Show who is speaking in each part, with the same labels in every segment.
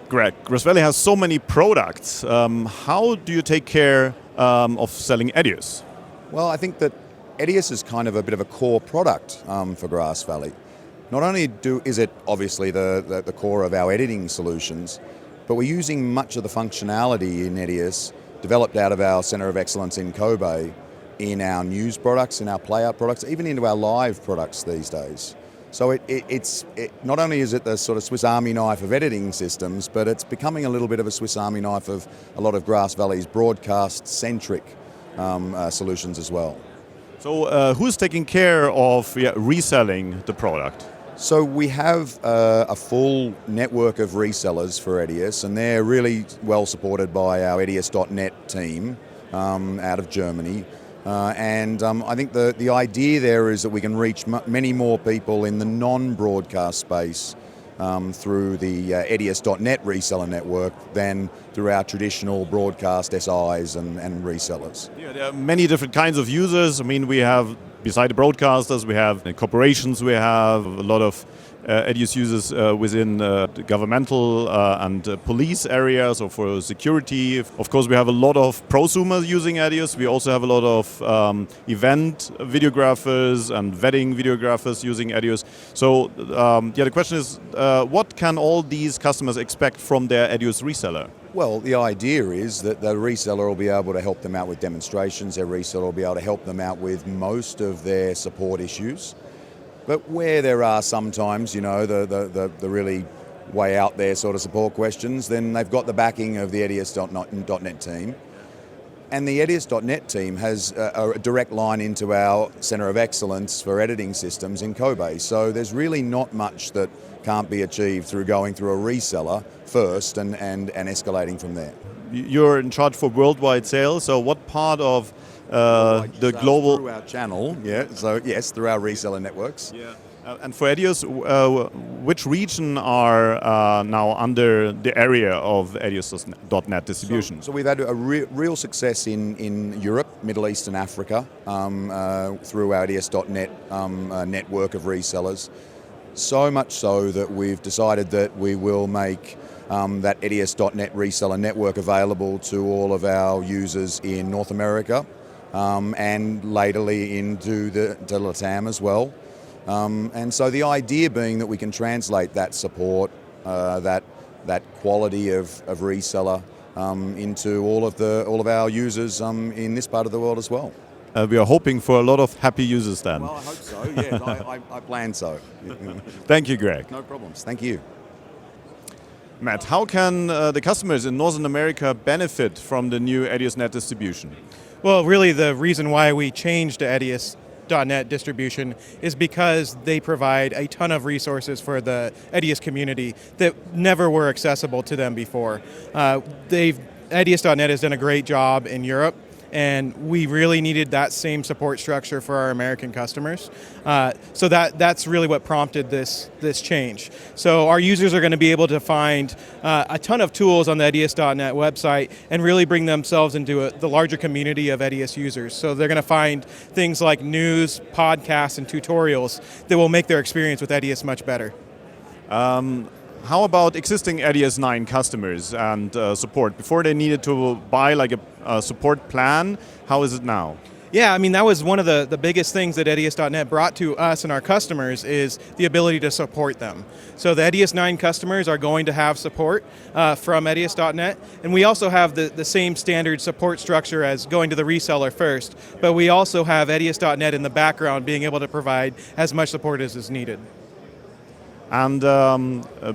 Speaker 1: Greg, Grass Valley has so many products. How do you take care of selling EDIUS?
Speaker 2: Well, I think that EDIUS is kind of a bit of a core product for Grass Valley. Not only is it obviously the core of our editing solutions, but we're using much of the functionality in EDIUS developed out of our Center of Excellence in Kobe in our news products, in our playout products, even into our live products these days. So it's not only is it the sort of Swiss Army knife of editing systems, but it's becoming a little bit of a Swiss Army knife of a lot of Grass Valley's broadcast-centric solutions as well.
Speaker 1: So who's taking care of reselling the product?
Speaker 2: So we have a full network of resellers for EDIUS, and they're really well supported by our EDIUS.NET team out of Germany. I think the idea there is that we can reach many more people in the non-broadcast space through the EDIUS.NET reseller network than through our traditional broadcast SIs and resellers.
Speaker 1: Yeah, there are many different kinds of users. I mean, we have, beside the broadcasters, we have corporations, we have a lot of EDIUS users within the governmental and police areas or for security. Of course, we have a lot of prosumers using EDIUS. We also have a lot of event videographers and wedding videographers using EDIUS. So the question is, what can all these customers expect from their EDIUS reseller?
Speaker 2: Well, the idea is that the reseller will be able to help them out with demonstrations. Their reseller will be able to help them out with most of their support issues. But where there are sometimes, the really way out there sort of support questions, then they've got the backing of the EDIUS.NET team. And the EDIUS.NET team has a direct line into our Center of Excellence for editing systems in Kobe. So there's really not much that can't be achieved through going through a reseller first and escalating from there.
Speaker 1: You're in charge for worldwide sales, so what part of the global...
Speaker 2: Through our channel, yeah, so yes, through our reseller networks.
Speaker 1: Yeah. And for EDIUS, which region are now under the area of EDIUS.NET distribution?
Speaker 2: So we've had a real success in Europe, Middle East and Africa through our EDIUS.NET network of resellers. So much so that we've decided that we will make that EDIUS.NET reseller network available to all of our users in North America and laterally into to LATAM as well. And so the idea being that we can translate that support, that quality of reseller into all of our users in this part of the world as well.
Speaker 1: We are hoping for a lot of happy users then.
Speaker 2: Well, I hope so, yes, I plan so.
Speaker 1: Thank you, Greg.
Speaker 2: No problems, thank you.
Speaker 1: Matt, how can the customers in Northern America benefit from the new EDIUS.NET distribution?
Speaker 3: Well, really the reason why we changed to EDIUS.NET distribution is because they provide a ton of resources for the EDIUS community that never were accessible to them before. EDIUS.NET has done a great job in Europe, and we really needed that same support structure for our American customers. So that's really what prompted this change. So our users are going to be able to find a ton of tools on the EDIUS.NET website and really bring themselves into the larger community of EDIUS users. So they're going to find things like news, podcasts, and tutorials that will make their experience with EDIUS much better.
Speaker 1: How about existing EDIUS 9 customers and support? Before they needed to buy like a support plan, how is it now?
Speaker 3: Yeah, I mean, that was one of the biggest things that EDIUS.NET brought to us and our customers is the ability to support them. So the EDIUS 9 customers are going to have support from EDIUS.NET, and we also have the same standard support structure as going to the reseller first, but we also have EDIUS.NET in the background being able to provide as much support as is needed.
Speaker 1: And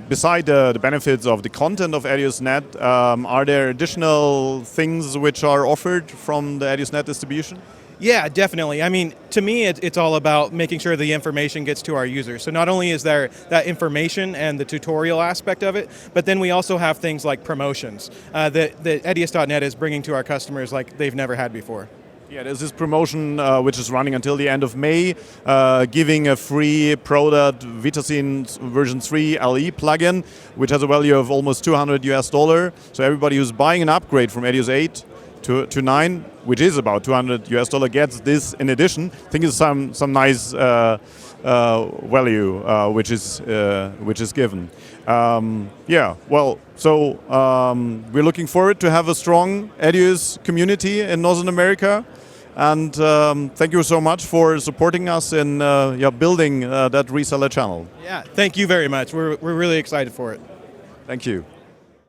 Speaker 1: beside the benefits of the content of EDIUS.NET, are there additional things which are offered from the EDIUS.NET distribution?
Speaker 3: Yeah, definitely. I mean, to me, it's all about making sure the information gets to our users. So not only is there that information and the tutorial aspect of it, but then we also have things like promotions that EDIUS.NET is bringing to our customers like they've never had before.
Speaker 1: Yeah, there's this promotion which is running until the end of May, giving a free product Vitacine version 3 LE plugin, which has a value of almost $200. So everybody who's buying an upgrade from EDIUS 8 to 9, which is about $200, gets this in addition. I think it's some nice value which is given. Yeah, well, so we're looking forward to have a strong EDIUS community in Northern America, and thank you so much for supporting us in building that reseller channel.
Speaker 3: Yeah, thank you very much. We're really excited for it.
Speaker 1: Thank you.